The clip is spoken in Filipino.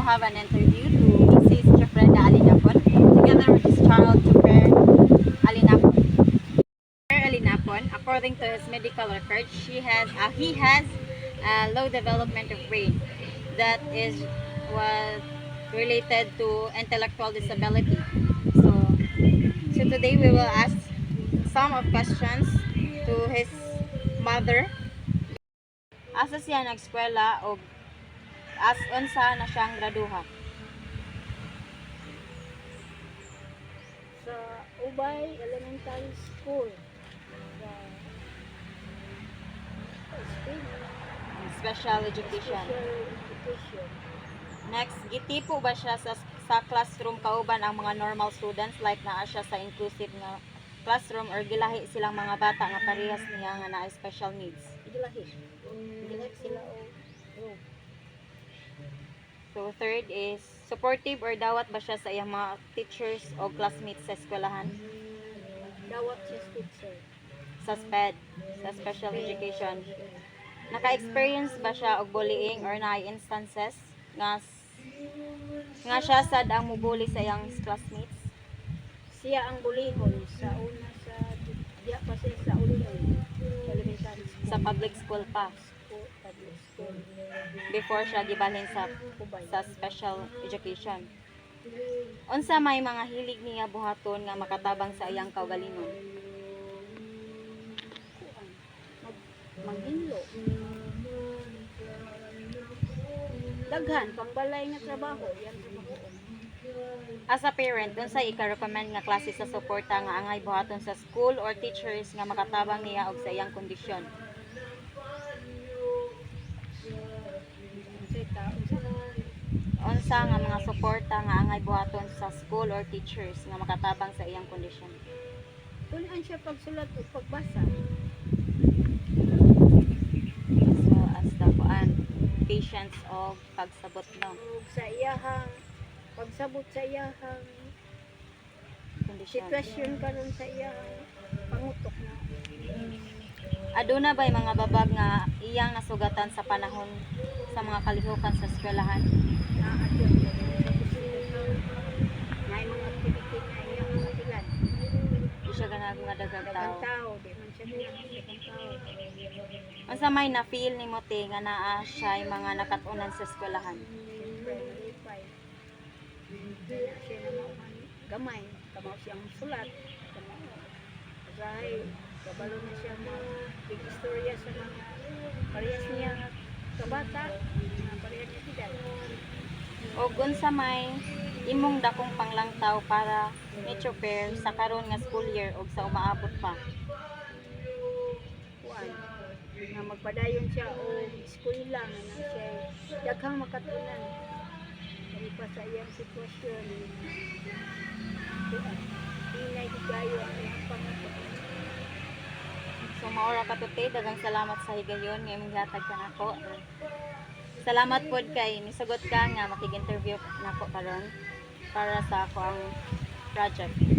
have an interview to Mrs. Jeffreda Alinapon together with his child to Per Alinapon. Per Alinapon, according to his medical records, he has a low development of brain that was related to intellectual disability. So today we will ask some of questions to his mother. Asa siya nag-eskwela o as unsa na siyang graduha? Sa Ubay Elementary School sa Special education. Special Education. Next, gitipo ba siya sa classroom kauban ang mga normal students, like naa siya sa inclusive nga classroom, or gilahi silang mga bata nga parehas niya nga naa special needs? Gilahi sila o room. So third is, supportive or dawat ba siya sa iyang mga teachers o classmates sa eskwelahan? Dawat siya teacher. Sa SPED, sa special education. Naka-experience ba siya og bullying or na instances nga siya sad ang mubuli sa iyang classmates? Siya ang bulihon sa una sa diya pa siya sa ulihon sa elementary school. Sa public school pa, Public school. before siya gibalhin Ubay. sa special education. Unsa may mga hilig niya buhaton nga makatabang sa iyang kaugalingon? Maghinlo. Daghan pangbalay nga trabaho yan trabaho. As a parent, unsa ika-recommend nga klase sa suporta nga angay buhaton sa school or teachers nga makatabang niya og sa iyang kondisyon? Unsa nga mga suporta nga angay buhaton sa school or teachers nga makatabang sa iyang kondisyon? Tunan siya pagsulat o pagbasa. So as dakuan, patience o pagsabot no Ug sa iyahang pagsabot sa iyahang kondisyon. sitwasyon karon sa iyahang pangutok na Aduna ba'y mga babag nga iyang nasugatan sa panahon sa mga kalihukan sa eskwelahan? naadyon may mga activity na iyang matilan. Di siya ganag nga daghang Dagang tao. tao, di man siya dagang tao. Unsa may na-feel nimo te nga naa siya mga nakatunan sa eskwelahan? Siyempre, malipay. Siya naman gamay, kamaw siyang sulat, kamaw. Asahay, kabalo na siya big istorya sa mga parehas niya kabata, mga parehas niya edad. O unsa may imong dakong panglangtaw para Metro Pair sa karon nga school year ug sa umaabot pa? Kuan, nga magpadayon siya o eskwela nga na siya daghang makatunan. Dali pa sa iyang sitwasyon. Inay kayo ang iyang pangutok. So maura ka today, daghang salamat sa higayon nga imong gihatag kanako. Salamat pod kay nisugot ka nga makig-interview nako karon para sa ako ang project.